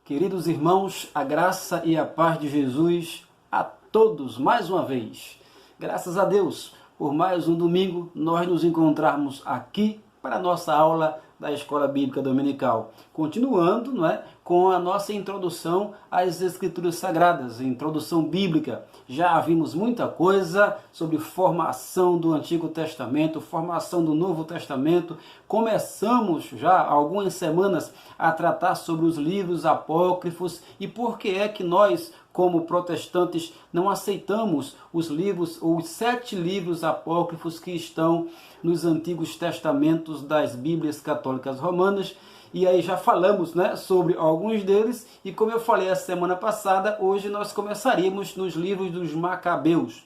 Queridos irmãos, a graça e a paz de Jesus a todos mais uma vez. Graças a Deus, por mais um domingo, nós nos encontrarmos aqui para a nossa aula da Escola Bíblica Dominical. Continuando, com a nossa introdução às Escrituras Sagradas, introdução bíblica. Já vimos muita coisa sobre formação do Antigo Testamento, formação do Novo Testamento. Começamos já há algumas semanas a tratar sobre os livros apócrifos e por que é que nós, como protestantes, não aceitamos os livros, ou os 7 livros apócrifos que estão nos Antigos Testamentos das Bíblias Católicas Romanas. E aí já falamos sobre alguns deles, e como eu falei a semana passada, hoje nós começaríamos nos livros dos Macabeus.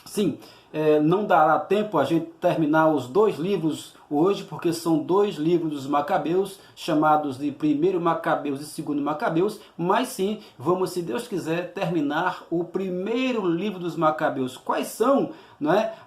Sim, não dará tempo a gente terminar os 2 livros hoje, porque são 2 livros dos Macabeus, chamados de 1º Macabeus e 2º Macabeus, mas sim, vamos, se Deus quiser, terminar o 1º livro dos Macabeus. Quais são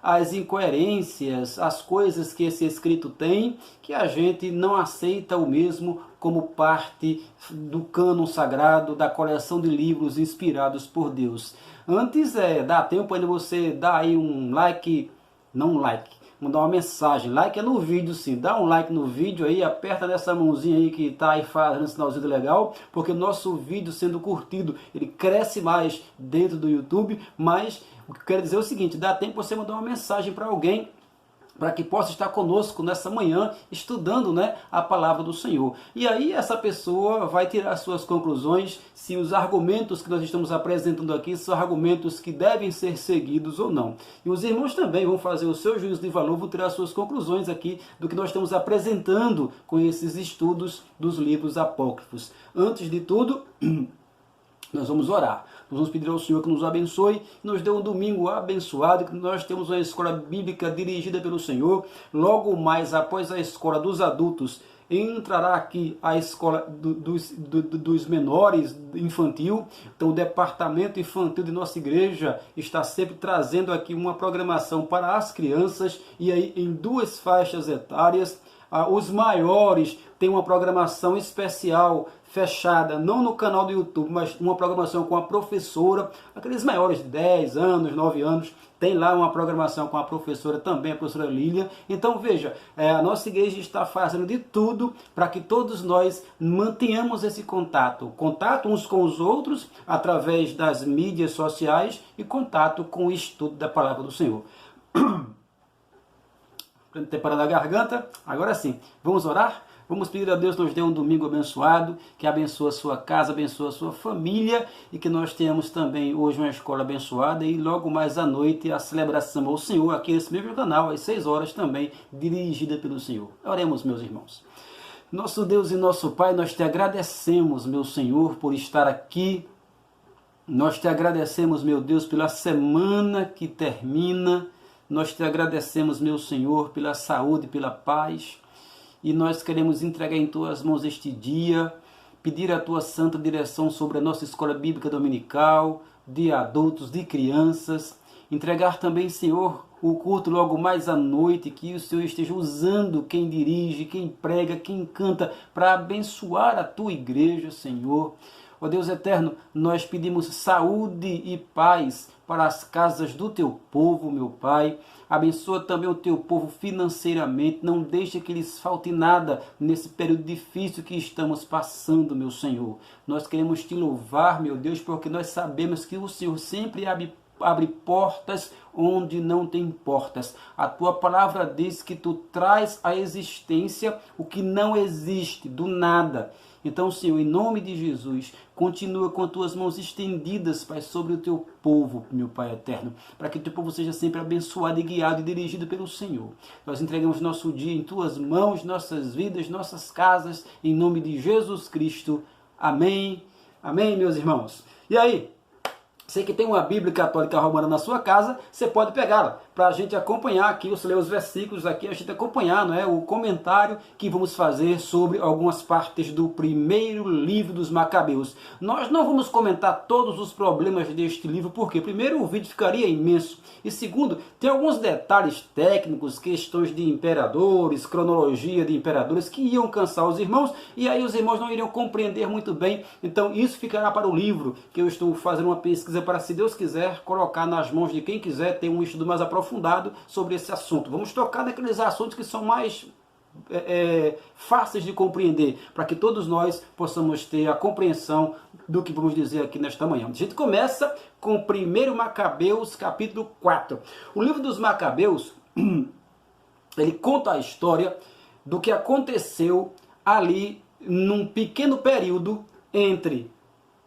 as incoerências, as coisas que esse escrito tem, que a gente não aceita o mesmo como parte do cânon sagrado, da coleção de livros inspirados por Deus. Antes, dá tempo ainda você dar aí um like, não um like, mandar uma mensagem. Like é no vídeo, sim. Dá um like no vídeo aí, aperta nessa mãozinha aí que está aí fazendo sinalzinho legal, porque o nosso vídeo sendo curtido, ele cresce mais dentro do YouTube. Mas o que eu quero dizer é o seguinte, dá tempo você mandar uma mensagem para alguém, para que possa estar conosco nessa manhã, estudando a palavra do Senhor. E aí essa pessoa vai tirar suas conclusões, se os argumentos que nós estamos apresentando aqui são argumentos que devem ser seguidos ou não. E os irmãos também vão fazer o seu juízo de valor, vão tirar suas conclusões aqui do que nós estamos apresentando com esses estudos dos livros apócrifos. Antes de tudo, nós vamos orar. Nós vamos pedir ao Senhor que nos abençoe, que nos dê um domingo abençoado, que nós temos uma escola bíblica dirigida pelo Senhor. Logo mais, após a escola dos adultos, entrará aqui a escola dos menores, infantil. Então o departamento infantil de nossa igreja está sempre trazendo aqui uma programação para as crianças, e aí em 2 faixas etárias. Os maiores têm uma programação especial, fechada, não no canal do YouTube, mas uma programação com a professora. Aqueles maiores de 10 anos, 9 anos, tem lá uma programação com a professora também, a professora Lília. Então veja, a nossa igreja está fazendo de tudo para que todos nós mantenhamos esse contato uns com os outros, através das mídias sociais, e contato com o estudo da palavra do Senhor. Temperando a garganta, agora sim, vamos orar? Vamos pedir a Deus que nos dê um domingo abençoado, que abençoe a sua casa, abençoe a sua família, e que nós tenhamos também hoje uma escola abençoada, e logo mais à noite a celebração ao Senhor, aqui nesse mesmo canal, às 6 horas também, dirigida pelo Senhor. Oremos, meus irmãos. Nosso Deus e nosso Pai, nós te agradecemos, meu Senhor, por estar aqui. Nós te agradecemos, meu Deus, pela semana que termina. Nós te agradecemos, meu Senhor, pela saúde, pela paz. E nós queremos entregar em tuas mãos este dia, pedir a tua santa direção sobre a nossa escola bíblica dominical, de adultos, de crianças. Entregar também, Senhor, o culto logo mais à noite, que o Senhor esteja usando quem dirige, quem prega, quem canta, para abençoar a tua igreja, Senhor. Ó Deus eterno, nós pedimos saúde e paz para as casas do teu povo, meu Pai. Abençoa também o teu povo financeiramente. Não deixe que lhes falte nada nesse período difícil que estamos passando, meu Senhor. Nós queremos te louvar, meu Deus, porque nós sabemos que o Senhor sempre abre portas onde não tem portas. A tua palavra diz que tu traz à existência o que não existe, do nada. Então, Senhor, em nome de Jesus, continua com as tuas mãos estendidas, Pai, sobre o teu povo, meu Pai eterno, para que o teu povo seja sempre abençoado e guiado e dirigido pelo Senhor. Nós entregamos nosso dia em tuas mãos, nossas vidas, nossas casas, em nome de Jesus Cristo. Amém. Amém, meus irmãos. E aí? Você que tem uma Bíblia Católica Romana na sua casa, você pode pegá-la. para a gente acompanhar aqui, você lê os versículos aqui, a gente acompanhar, não é, o comentário que vamos fazer sobre algumas partes do primeiro livro dos Macabeus. Nós não vamos comentar todos os problemas deste livro, porque primeiro o vídeo ficaria imenso, e segundo, tem alguns detalhes técnicos, questões de imperadores, cronologia de imperadores, que iam cansar os irmãos, e aí os irmãos não iriam compreender muito bem. Então isso ficará para o livro, que eu estou fazendo uma pesquisa para, se Deus quiser, colocar nas mãos de quem quiser ter um estudo mais aprofundado sobre esse assunto. Vamos tocar naqueles assuntos que são mais fáceis de compreender, para que todos nós possamos ter a compreensão do que vamos dizer aqui nesta manhã. A gente começa com 1 Macabeus, capítulo 4. O livro dos Macabeus, ele conta a história do que aconteceu ali num pequeno período entre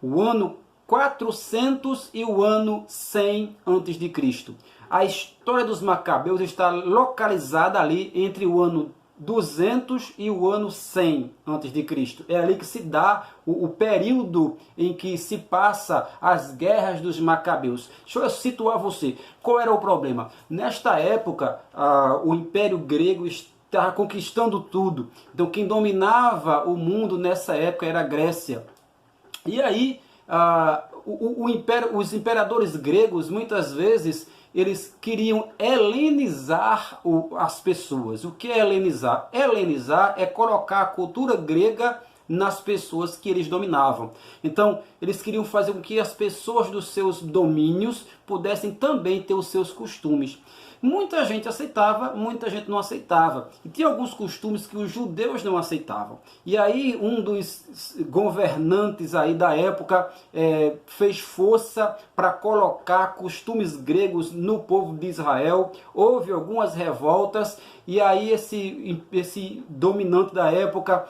o ano 400 e o ano 100 a.C. A história dos Macabeus está localizada ali entre o ano 200 e o ano 100 a.C. É ali que se dá o período em que se passa as guerras dos Macabeus. Deixa eu situar você. Qual era o problema? Nesta época, o Império Grego estava conquistando tudo. Então quem dominava o mundo nessa época era a Grécia. E aí, os imperadores gregos, muitas vezes, eles queriam helenizar as pessoas. O que é helenizar? Helenizar é colocar a cultura grega nas pessoas que eles dominavam. Então, eles queriam fazer com que as pessoas dos seus domínios pudessem também ter os seus costumes. Muita gente aceitava, muita gente não aceitava. E tinha alguns costumes que os judeus não aceitavam. E aí um dos governantes aí da época fez força para colocar costumes gregos no povo de Israel. Houve algumas revoltas, e aí esse dominante da época,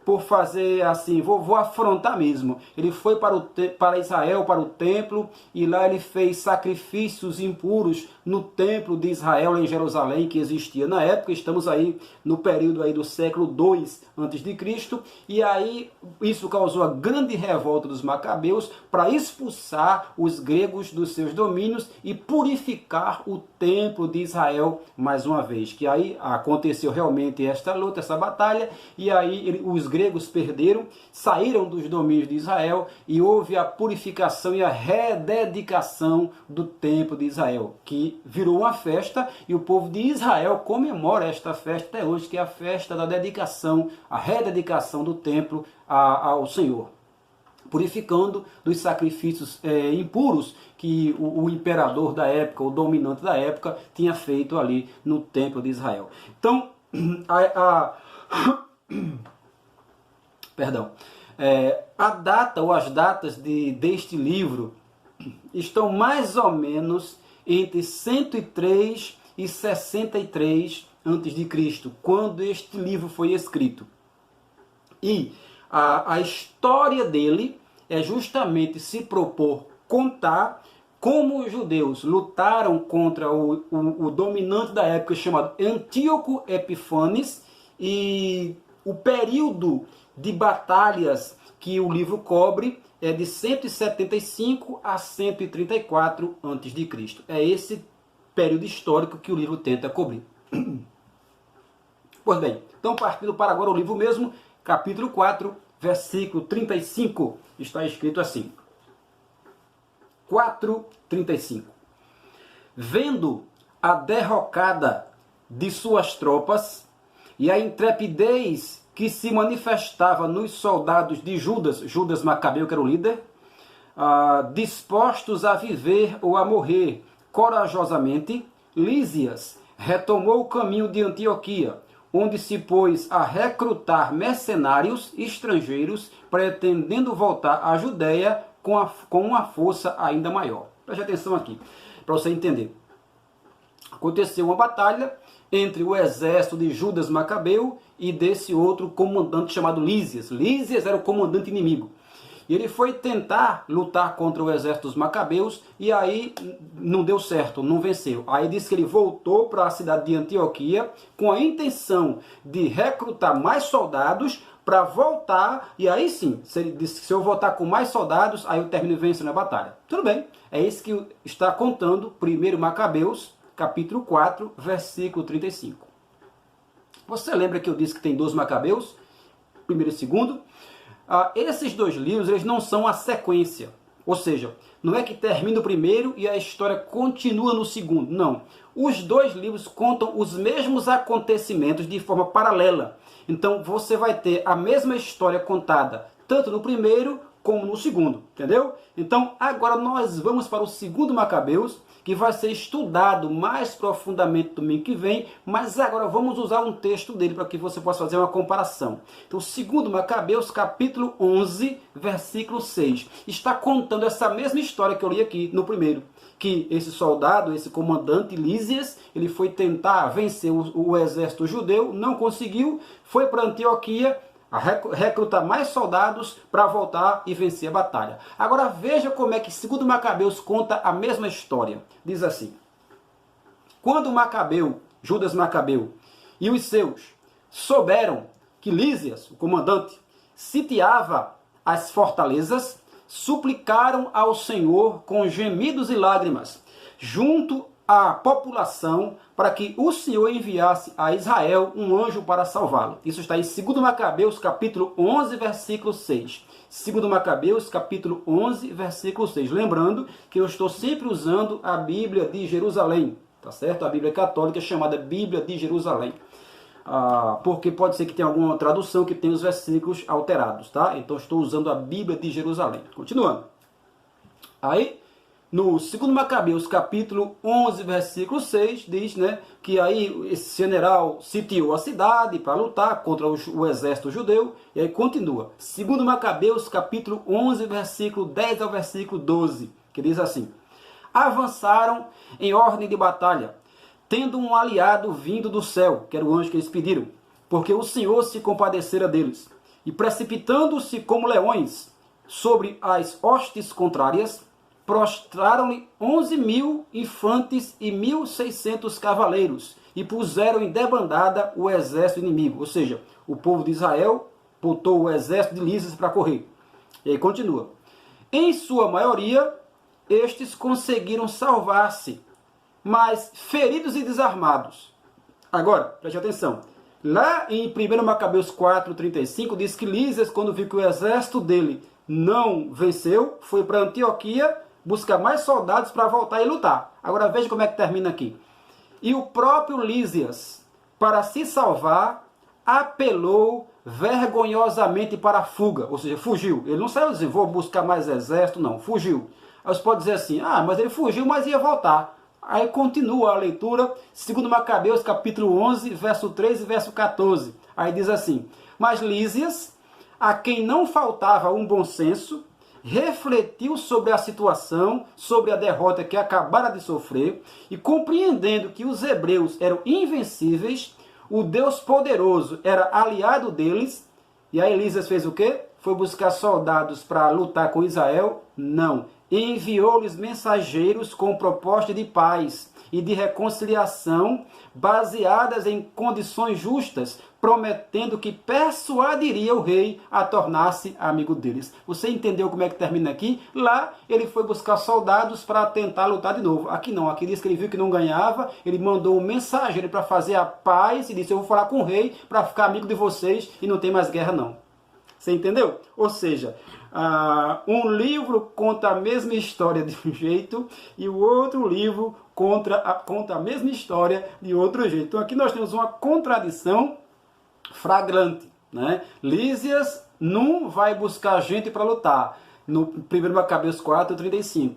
por fazer assim, vou afrontar mesmo, ele foi para Israel, para o templo, e lá ele fez sacrifícios impuros no templo de Israel em Jerusalém, que existia na época. Estamos aí no período aí do século II a.C., e aí isso causou a grande revolta dos Macabeus para expulsar os gregos dos seus domínios e purificar o templo de Israel mais uma vez. Que aí aconteceu realmente esta luta, essa batalha, e aí os gregos perderam, saíram dos domínios de Israel, e houve a purificação e a rededicação do templo de Israel, que virou uma festa, e o povo de Israel comemora esta festa até hoje, que é a festa da dedicação, a rededicação do templo ao Senhor, purificando dos sacrifícios impuros que o imperador da época, o dominante da época, tinha feito ali no templo de Israel. Então, a data ou as datas deste livro estão mais ou menos entre 103 e 63 a.C., quando este livro foi escrito. E a história dele é justamente se propor contar como os judeus lutaram contra o dominante da época, chamado Antíoco Epifanes, e o período de batalhas que o livro cobre é de 175 a 134 a.C. É esse período histórico que o livro tenta cobrir. Pois bem, então partindo para agora o livro mesmo, capítulo 4, versículo 35, está escrito assim. 4:35. Vendo a derrocada de suas tropas e a intrepidez que se manifestava nos soldados de Judas Macabeu, que era o líder, dispostos a viver ou a morrer corajosamente, Lísias retomou o caminho de Antioquia, onde se pôs a recrutar mercenários estrangeiros, pretendendo voltar à Judéia com uma força ainda maior. Preste atenção aqui, para você entender. Aconteceu uma batalha entre o exército de Judas Macabeu e desse outro comandante chamado Lísias. Lísias era o comandante inimigo. E ele foi tentar lutar contra o exército dos Macabeus, e aí não deu certo, não venceu. Aí diz que ele voltou para a cidade de Antioquia com a intenção de recrutar mais soldados para voltar, e aí sim, se ele disse que se eu voltar com mais soldados, aí eu termino vencendo a batalha. Tudo bem, é isso que está contando 1 Macabeus, capítulo 4, versículo 35. Você lembra que eu disse que tem 2 Macabeus? Primeiro e segundo? Esses 2 livros, eles não são a sequência. Ou seja, não é que termina o primeiro e a história continua no segundo. Não. Os 2 livros contam os mesmos acontecimentos de forma paralela. Então você vai ter a mesma história contada, tanto no primeiro como no segundo. Entendeu? Então agora nós vamos para o 2 Macabeus, que vai ser estudado mais profundamente domingo que vem, mas agora vamos usar um texto dele para que você possa fazer uma comparação. Então, 2 Macabeus, capítulo 11, versículo 6, está contando essa mesma história que eu li aqui no primeiro, que esse soldado, esse comandante Lísias, ele foi tentar vencer o exército judeu, não conseguiu, foi para Antioquia, a recrutar mais soldados para voltar e vencer a batalha. Agora veja como é que 2 Macabeus conta a mesma história. Diz assim: quando Macabeu, Judas Macabeu, e os seus souberam que Lísias, o comandante, sitiava as fortalezas, suplicaram ao Senhor com gemidos e lágrimas, junto à população, para que o Senhor enviasse a Israel um anjo para salvá-lo. Isso está em 2 Macabeus, capítulo 11, versículo 6. 2 Macabeus, capítulo 11, versículo 6. Lembrando que eu estou sempre usando a Bíblia de Jerusalém, tá certo? A Bíblia católica é chamada Bíblia de Jerusalém. Porque pode ser que tenha alguma tradução que tenha os versículos alterados, tá? Então estou usando a Bíblia de Jerusalém. Continuando. Aí, no 2 Macabeus, capítulo 11, versículo 6, diz, né, que aí esse general sitiou a cidade para lutar contra o exército judeu, e aí continua. 2 Macabeus, capítulo 11, versículo 10 ao versículo 12, que diz assim: avançaram em ordem de batalha, tendo um aliado vindo do céu, que era o anjo que eles pediram, porque o Senhor se compadecera deles, e precipitando-se como leões sobre as hostes contrárias, prostraram-lhe 11.000 infantes e 1.600 cavaleiros, e puseram em debandada o exército inimigo. Ou seja, o povo de Israel botou o exército de Lísias para correr. E aí continua. Em sua maioria, estes conseguiram salvar-se, mas feridos e desarmados. Agora, preste atenção. Lá em 1 Macabeus 4:35 diz que Lísias, quando viu que o exército dele não venceu, foi para Antioquia buscar mais soldados para voltar e lutar. Agora veja como é que termina aqui. E o próprio Lísias, para se salvar, apelou vergonhosamente para a fuga, ou seja, fugiu. Ele não saiu dizendo, vou buscar mais exército, não, fugiu. Aí você pode dizer assim, mas ele fugiu, mas ia voltar. Aí continua a leitura, 2 Macabeus, capítulo 11, verso 3 e verso 14. Aí diz assim: mas Lísias, a quem não faltava um bom senso, refletiu sobre a situação, sobre a derrota que acabara de sofrer, e compreendendo que os hebreus eram invencíveis, o Deus poderoso era aliado deles, e aí Lísias fez o quê? Foi buscar soldados para lutar com Israel? Não. Enviou-lhes mensageiros com proposta de paz e de reconciliação, baseadas em condições justas, prometendo que persuadiria o rei a tornar-se amigo deles. Você entendeu como é que termina aqui? Lá ele foi buscar soldados para tentar lutar de novo. Aqui não, aqui diz que ele viu que não ganhava, ele mandou um mensageiro para fazer a paz e disse, eu vou falar com o rei para ficar amigo de vocês e não tem mais guerra não. Você entendeu? Ou seja, um livro conta a mesma história de um jeito e o outro livro conta a mesma história de outro jeito. Então aqui nós temos uma contradição flagrante, né? Lísias não vai buscar gente para lutar. No 1 Macabeus 4:35.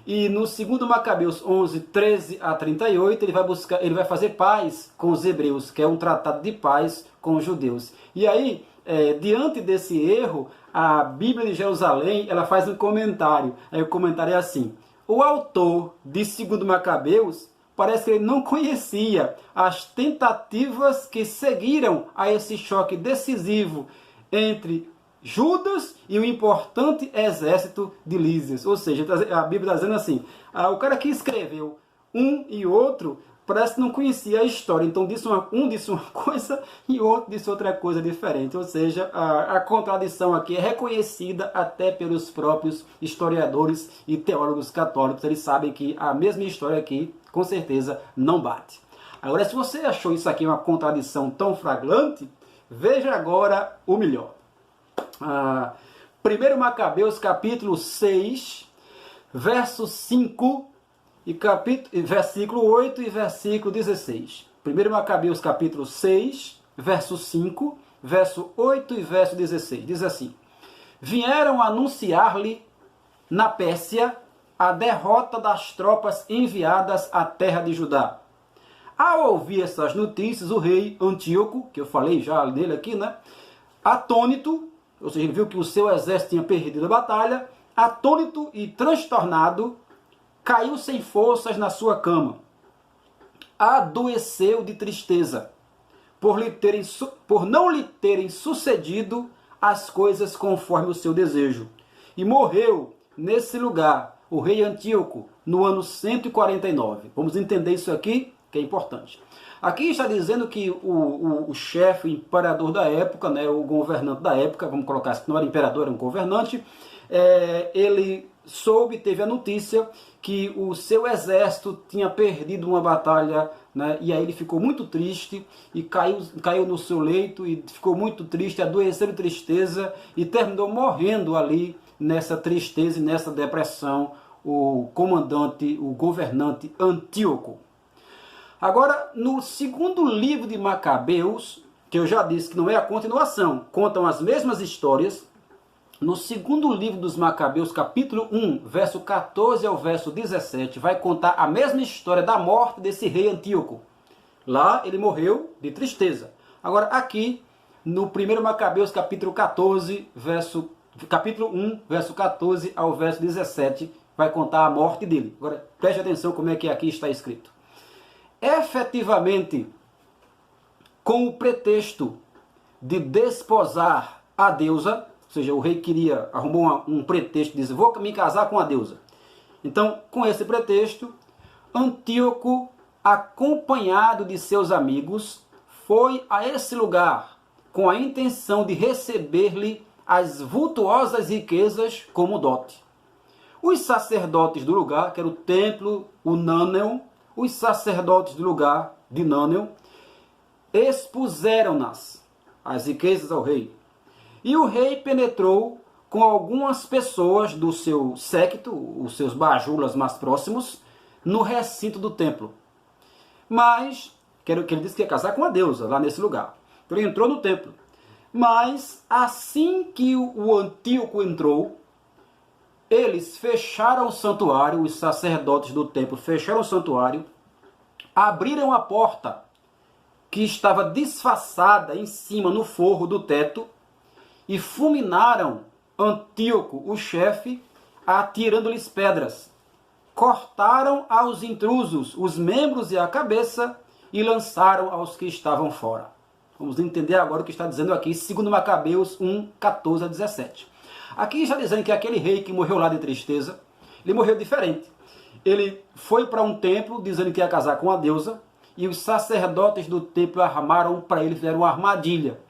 E no 2 Macabeus 11:13 a 38, ele vai fazer paz com os hebreus, que é um tratado de paz com os judeus. E aí, diante desse erro, a Bíblia de Jerusalém, ela faz um comentário. Aí o comentário é assim: o autor de 2 Macabeus parece que ele não conhecia as tentativas que seguiram a esse choque decisivo entre Judas e o importante exército de Lísias. Ou seja, a Bíblia está dizendo assim, o cara que escreveu um e outro parece que não conhecia a história. Então um disse uma coisa e o outro disse outra coisa diferente. Ou seja, a contradição aqui é reconhecida até pelos próprios historiadores e teólogos católicos. Eles sabem que a mesma história aqui Com certeza não bate. Agora, se você achou isso aqui uma contradição tão flagrante, veja agora o melhor. 1 Macabeus capítulo 6, verso 5, versículo 8 e versículo 16. 1 Macabeus capítulo 6, verso 5, verso 8 e verso 16. Diz assim: vieram anunciar-lhe na Pérsia a derrota das tropas enviadas à terra de Judá. Ao ouvir essas notícias, o rei Antíoco, que eu falei já dele aqui, né, atônito, ou seja, ele viu que o seu exército tinha perdido a batalha, atônito e transtornado, caiu sem forças na sua cama. Adoeceu de tristeza, por não lhe terem sucedido as coisas conforme o seu desejo. E morreu nesse lugar o rei Antíoco no ano 149. Vamos entender isso aqui, que é importante. Aqui está dizendo que o chefe, o imperador da época, né, o governante da época, vamos colocar assim, não era imperador, era um governante, ele teve a notícia que o seu exército tinha perdido uma batalha, né, e aí ele ficou muito triste e caiu no seu leito e ficou muito triste, adoeceu de tristeza e terminou morrendo ali nessa tristeza e nessa depressão, o governante Antíoco. Agora, no segundo livro de Macabeus, que eu já disse que não é a continuação, contam as mesmas histórias. No segundo livro dos Macabeus, capítulo 1, verso 14 ao verso 17, vai contar a mesma história da morte desse rei Antíoco. Lá ele morreu de tristeza. Agora aqui, no 1 Macabeus, capítulo 1, verso 14 ao verso 17, vai contar a morte dele. Agora preste atenção como é que aqui está escrito. Efetivamente, com o pretexto de desposar a deusa, ou seja, o rei arrumou um pretexto de dizer, vou me casar com a deusa. Então, com esse pretexto, Antíoco, acompanhado de seus amigos, foi a esse lugar com a intenção de receber-lhe as vultuosas riquezas como dote. Os sacerdotes do lugar, que era o templo, o Nâneu, os sacerdotes do lugar de Nâneu, expuseram-nas, as riquezas ao rei. E o rei penetrou com algumas pessoas do seu séquito, os seus bajulas mais próximos, no recinto do templo. Mas, que ele disse que ia casar com a deusa, lá nesse lugar. Então ele entrou no templo. Mas, assim que o Antíoco entrou, eles fecharam o santuário, os sacerdotes do templo fecharam o santuário, abriram a porta que estava disfarçada em cima no forro do teto e fulminaram Antíoco, o chefe, atirando-lhes pedras. Cortaram aos intrusos os membros e a cabeça e lançaram aos que estavam fora. Vamos entender agora o que está dizendo aqui, segundo Macabeus 1, 14 a 17. Aqui está dizendo que aquele rei que morreu lá de tristeza, ele morreu diferente. Ele foi para um templo dizendo que ia casar com a deusa e os sacerdotes do templo armaram para ele, fizeram uma armadilha.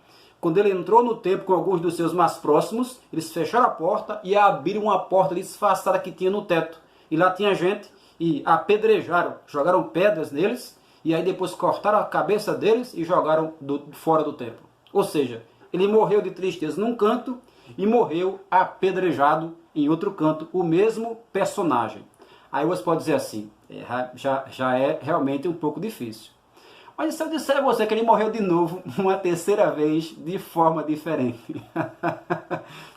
Quando ele entrou no templo com alguns dos seus mais próximos, eles fecharam a porta e abriram uma porta disfarçada que tinha no teto. E lá tinha gente e apedrejaram, jogaram pedras neles e aí depois cortaram a cabeça deles e jogaram fora do templo. Ou seja, ele morreu de tristeza num canto e morreu apedrejado em outro canto, o mesmo personagem. Aí você pode dizer assim, já é realmente um pouco difícil. Mas se eu disser a você que ele morreu de novo, uma terceira vez, de forma diferente?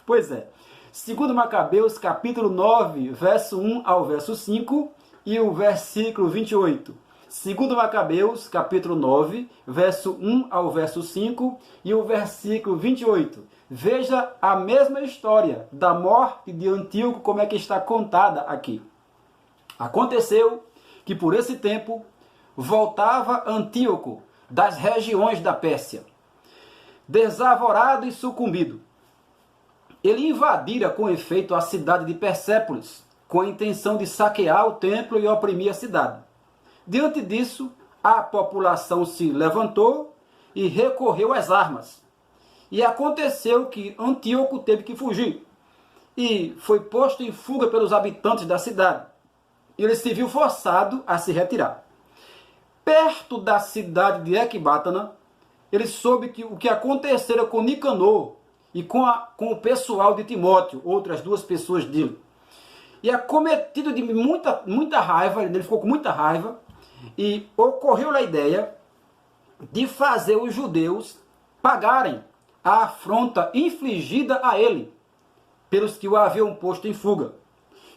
Pois é. Segundo Macabeus, capítulo 9, verso 1 ao verso 5 e o versículo 28. Segundo Macabeus, capítulo 9, verso 1 ao verso 5 e o versículo 28. Veja a mesma história da morte de Antíoco, como é que está contada aqui. Aconteceu que por esse tempo voltava Antíoco das regiões da Pérsia, desavorado e sucumbido. Ele invadira com efeito a cidade de Persépolis, com a intenção de saquear o templo e oprimir a cidade. Diante disso, a população se levantou e recorreu às armas. E aconteceu que Antíoco teve que fugir e foi posto em fuga pelos habitantes da cidade. e ele se viu forçado a se retirar. Perto da cidade de Ecbatana, ele soube que o que acontecera com Nicanor e com o pessoal de Timóteo, outras duas pessoas dele. E acometido de muita raiva, ele ficou com muita raiva, e ocorreu a ideia de fazer os judeus pagarem a afronta infligida a ele, pelos que o haviam posto em fuga.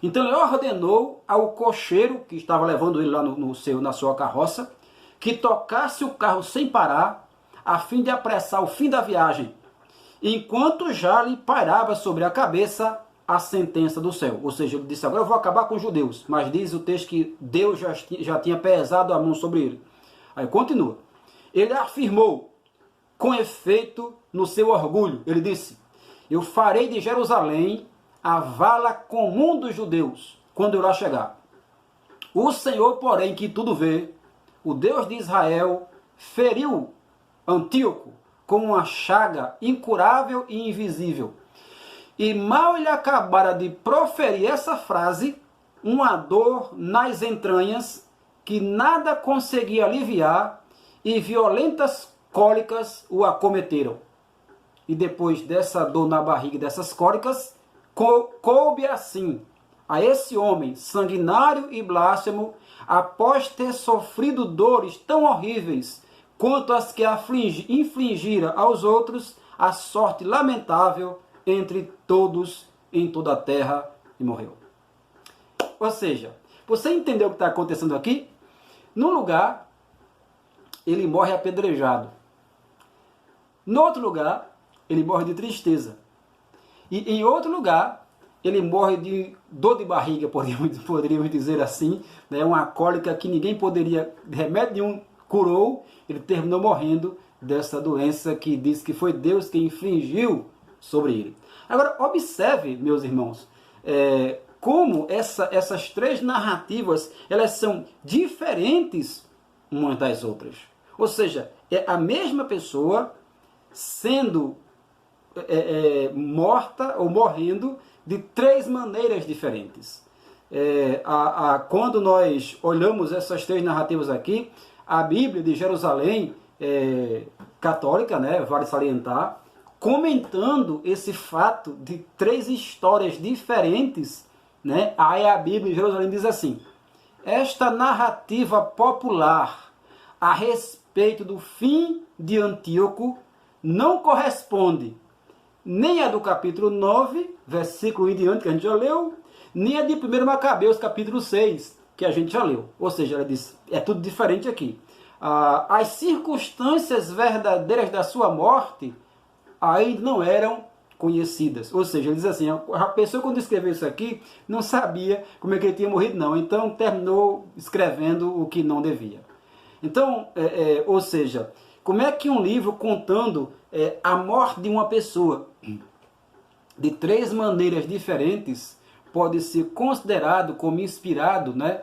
Então ele ordenou ao cocheiro, que estava levando ele lá na sua carroça, que tocasse o carro sem parar, a fim de apressar o fim da viagem, enquanto já lhe pairava sobre a cabeça a sentença do céu. Ou seja, ele disse, agora eu vou acabar com os judeus. Mas diz o texto que Deus já tinha pesado a mão sobre ele. Aí continua. Ele afirmou, com efeito, no seu orgulho, ele disse, eu farei de Jerusalém a vala comum dos judeus, quando eu lá chegar. O Senhor, porém, que tudo vê, o Deus de Israel, feriu Antíoco com uma chaga incurável e invisível. E mal ele acabara de proferir essa frase, uma dor nas entranhas que nada conseguia aliviar e violentas cólicas o acometeram. E depois dessa dor na barriga e dessas cólicas, coube assim a esse homem sanguinário e blasfemo, após ter sofrido dores tão horríveis quanto as que infligira aos outros, a sorte lamentável entre todos em toda a terra, e morreu. Ou seja, você entendeu o que está acontecendo aqui? No lugar, ele morre apedrejado. No outro lugar, ele morre de tristeza. E em outro lugar, ele morre de dor de barriga, poderíamos dizer assim, né? Uma cólica que ninguém poderia, remédio nenhum curou, ele terminou morrendo dessa doença que diz que foi Deus que infligiu sobre ele. Agora, observe, meus irmãos, como essas três narrativas, elas são diferentes umas das outras. Ou seja, é a mesma pessoa sendo morta ou morrendo de três maneiras diferentes. Quando nós olhamos essas três narrativas aqui, a Bíblia de Jerusalém, católica, né, vale salientar, comentando esse fato de três histórias diferentes, né, aí a Bíblia de Jerusalém diz assim, esta narrativa popular a respeito do fim de Antíoco não corresponde nem a do capítulo 9, versículo em diante, que a gente já leu, nem a de 1 Macabeus, capítulo 6, que a gente já leu. Ou seja, ela diz, é tudo diferente aqui. As circunstâncias verdadeiras da sua morte ainda não eram conhecidas. Ou seja, ele diz assim, a pessoa quando escreveu isso aqui não sabia como é que ele tinha morrido não, então terminou escrevendo o que não devia. Então, ou seja, como é que um livro contando a morte de uma pessoa de três maneiras diferentes pode ser considerado como inspirado, né,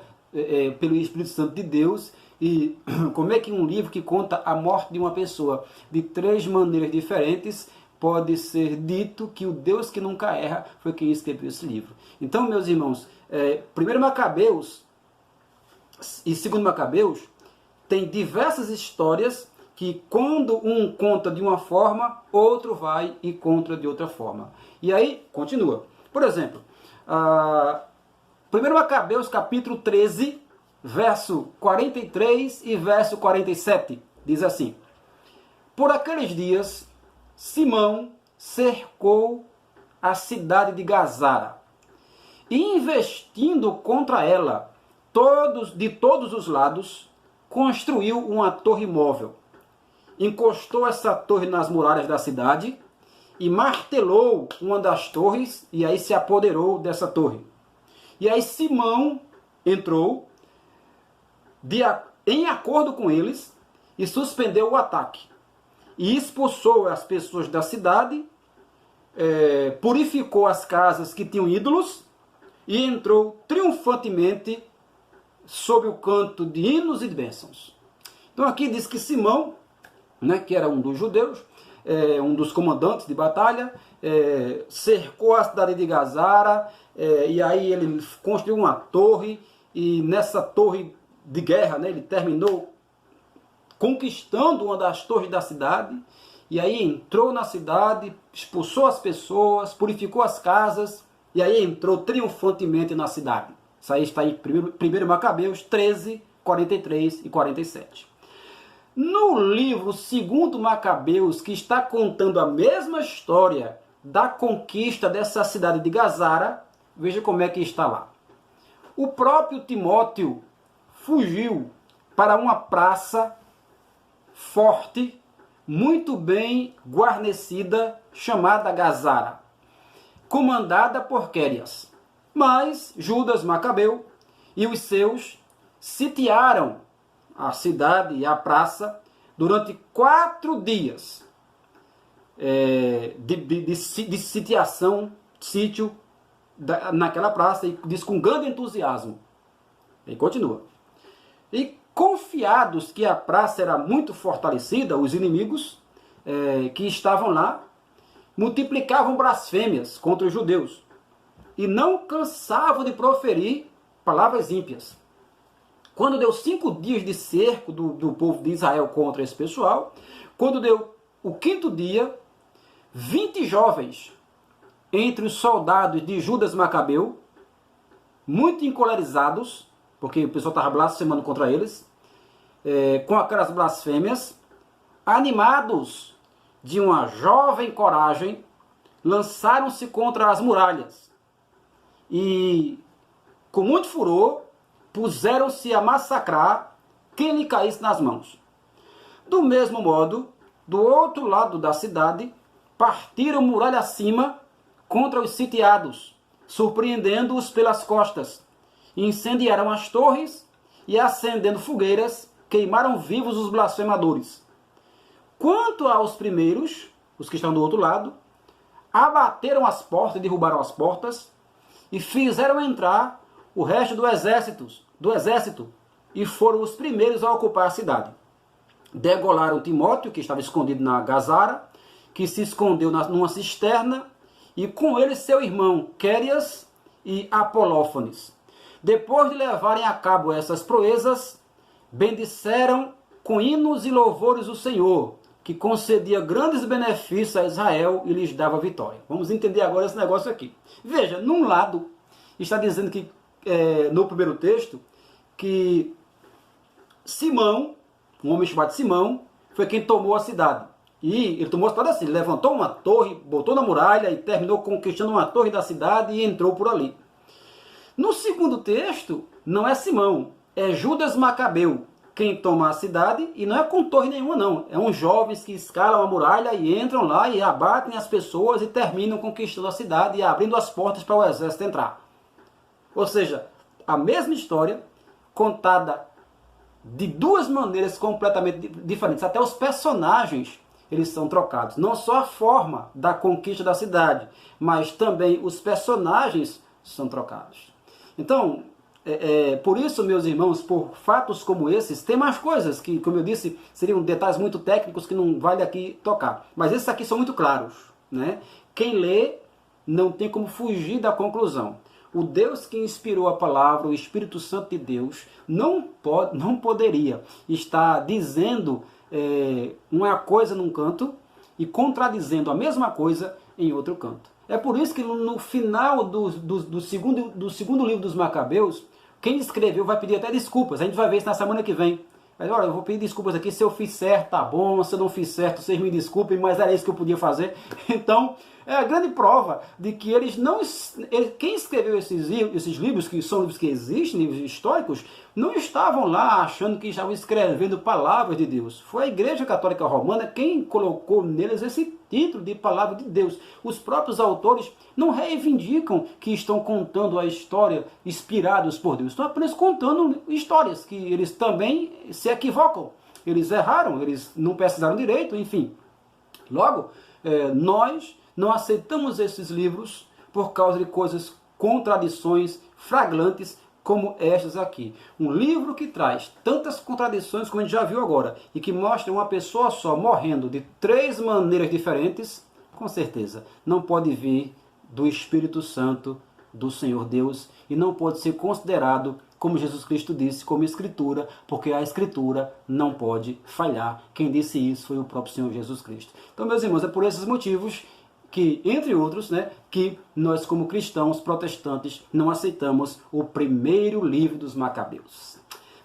pelo Espírito Santo de Deus, e como é que um livro que conta a morte de uma pessoa de três maneiras diferentes pode ser dito que o Deus que nunca erra foi quem escreveu esse livro. Então, meus irmãos, 1 Macabeus e 2 Macabeus tem diversas histórias que quando um conta de uma forma, outro vai e conta de outra forma. E aí, continua. Por exemplo, 1 Macabeus capítulo 13, verso 43 e verso 47, diz assim, por aqueles dias, Simão cercou a cidade de Gazara, e investindo contra ela de todos os lados, construiu uma torre móvel. Encostou essa torre nas muralhas da cidade e martelou uma das torres e aí se apoderou dessa torre. E aí Simão entrou em acordo com eles e suspendeu o ataque. E expulsou as pessoas da cidade, purificou as casas que tinham ídolos e entrou triunfantemente sob o canto de hinos e de bênçãos. Então aqui diz que Simão, né, que era um dos judeus, um dos comandantes de batalha, cercou a cidade de Gazara, e aí ele construiu uma torre, e nessa torre de guerra, né, ele terminou conquistando uma das torres da cidade, e aí entrou na cidade, expulsou as pessoas, purificou as casas, e aí entrou triunfantemente na cidade. Isso aí está em 1 Macabeus 13, 43 e 47. No livro 2 Macabeus, que está contando a mesma história da conquista dessa cidade de Gazara, veja como é que está lá. O próprio Timóteo fugiu para uma praça forte, muito bem guarnecida, chamada Gazara, comandada por Quérias. Mas Judas Macabeu e os seus sitiaram a cidade e a praça durante 4 dias de sitiação, sítio naquela praça, e diz com grande entusiasmo. E continua. E confiados que a praça era muito fortalecida, os inimigos que estavam lá multiplicavam blasfêmias contra os judeus e não cansavam de proferir palavras ímpias. Quando deu 5 dias de cerco do povo de Israel contra esse pessoal, quando deu o 5º dia, 20 jovens entre os soldados de Judas Macabeu, muito encolerizados, porque o pessoal estava blasfemando contra eles, com aquelas blasfêmias, animados de uma jovem coragem, lançaram-se contra as muralhas e, com muito furor, puseram-se a massacrar quem lhe caísse nas mãos. Do mesmo modo, do outro lado da cidade, partiram muralha acima contra os sitiados, surpreendendo-os pelas costas. Incendiaram as torres e, acendendo fogueiras, queimaram vivos os blasfemadores. Quanto aos primeiros, os que estão do outro lado, abateram as portas e derrubaram as portas e fizeram entrar o resto do exército e foram os primeiros a ocupar a cidade. Degolaram Timóteo, que estava escondido na Gazara, que se escondeu numa cisterna, e com ele seu irmão Quérias e Apolófanes. Depois de levarem a cabo essas proezas, bendisseram com hinos e louvores o Senhor, que concedia grandes benefícios a Israel e lhes dava vitória. Vamos entender agora esse negócio aqui. Veja, num lado, está dizendo que, no primeiro texto, que Simão, um homem chamado Simão, foi quem tomou a cidade. E ele tomou a cidade assim, ele levantou uma torre, botou na muralha e terminou conquistando uma torre da cidade e entrou por ali. No segundo texto, não é Simão, é Judas Macabeu quem toma a cidade, e não é com torre nenhuma não, é uns jovens que escalam a muralha e entram lá e abatem as pessoas e terminam conquistando a cidade e abrindo as portas para o exército entrar. Ou seja, a mesma história contada de 2 maneiras completamente diferentes. Até os personagens eles são trocados. Não só a forma da conquista da cidade, mas também os personagens são trocados. Então, por isso, meus irmãos, por fatos como esses, tem mais coisas que, como eu disse, seriam detalhes muito técnicos que não vale aqui tocar. Mas esses aqui são muito claros, né? Quem lê não tem como fugir da conclusão. O Deus que inspirou a palavra, o Espírito Santo de Deus, não poderia estar dizendo uma coisa num canto e contradizendo a mesma coisa em outro canto. É por isso que no final do segundo livro dos Macabeus, quem escreveu vai pedir até desculpas. A gente vai ver isso na semana que vem. Mas olha, eu vou pedir desculpas aqui, se eu fiz certo, tá bom, se eu não fiz certo, vocês me desculpem, mas era isso que eu podia fazer. Então, é a grande prova de que quem escreveu esses livros, que são livros que existem, livros históricos, não estavam lá achando que estavam escrevendo palavras de Deus. Foi a Igreja Católica Romana quem colocou neles esse título de palavra de Deus. Os próprios autores não reivindicam que estão contando a história inspirados por Deus. Estão apenas contando histórias que eles também se equivocam. Eles erraram, eles não pesquisaram direito, enfim. Logo, nós não aceitamos esses livros por causa de coisas, contradições flagrantes como estas aqui. Um livro que traz tantas contradições como a gente já viu agora e que mostra uma pessoa só morrendo de 3 maneiras diferentes, com certeza não pode vir do Espírito Santo do Senhor Deus e não pode ser considerado como Jesus Cristo disse, como Escritura, porque a Escritura não pode falhar. Quem disse isso foi o próprio Senhor Jesus Cristo. Então, meus irmãos, é por esses motivos que, entre outros, que nós, como cristãos protestantes, não aceitamos o primeiro livro dos Macabeus.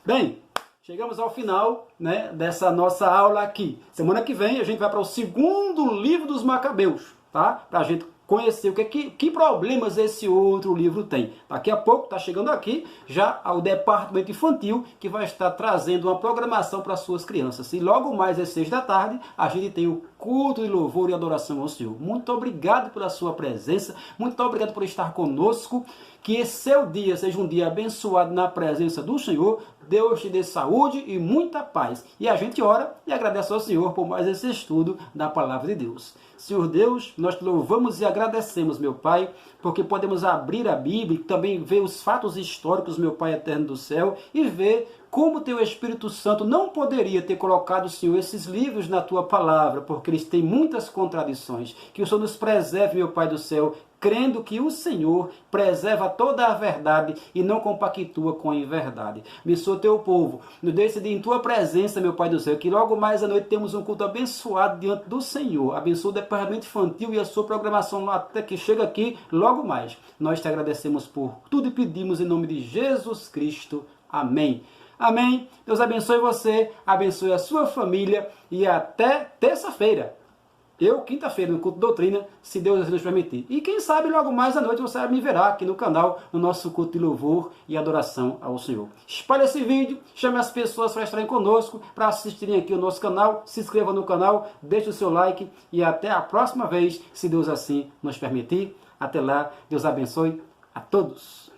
Bem, chegamos ao final dessa nossa aula aqui. Semana que vem a gente vai para o segundo livro dos Macabeus, tá? Para a gente conhecer que problemas esse outro livro tem. Daqui a pouco está chegando aqui já ao departamento infantil, que vai estar trazendo uma programação para as suas crianças. E logo mais às 6 da tarde a gente tem o culto de louvor e adoração ao Senhor. Muito obrigado pela sua presença, muito obrigado por estar conosco. Que esse seu dia seja um dia abençoado na presença do Senhor. Deus te dê saúde e muita paz. E a gente ora e agradece ao Senhor por mais esse estudo da Palavra de Deus. Senhor Deus, nós te louvamos e agradecemos, meu Pai, porque podemos abrir a Bíblia e também ver os fatos históricos, meu Pai eterno do céu, e ver como teu Espírito Santo não poderia ter colocado, Senhor, esses livros na tua palavra, porque eles têm muitas contradições. Que o Senhor nos preserve, meu Pai do céu, crendo que o Senhor preserva toda a verdade e não compactua com a inverdade. Abençoa teu povo, nos deixe em tua presença, meu Pai do céu, que logo mais à noite temos um culto abençoado diante do Senhor. Abençoa o departamento infantil e a sua programação até que chega aqui logo mais. Nós te agradecemos por tudo e pedimos em nome de Jesus Cristo. Amém. Amém. Deus abençoe você, abençoe a sua família e até terça-feira. Quinta-feira, no culto de doutrina, se Deus nos permitir. E quem sabe logo mais à noite você me verá aqui no canal, no nosso culto de louvor e adoração ao Senhor. Espalhe esse vídeo, chame as pessoas para estarem conosco, para assistirem aqui o nosso canal, se inscreva no canal, deixe o seu like e até a próxima vez, se Deus assim nos permitir. Até lá, Deus abençoe a todos.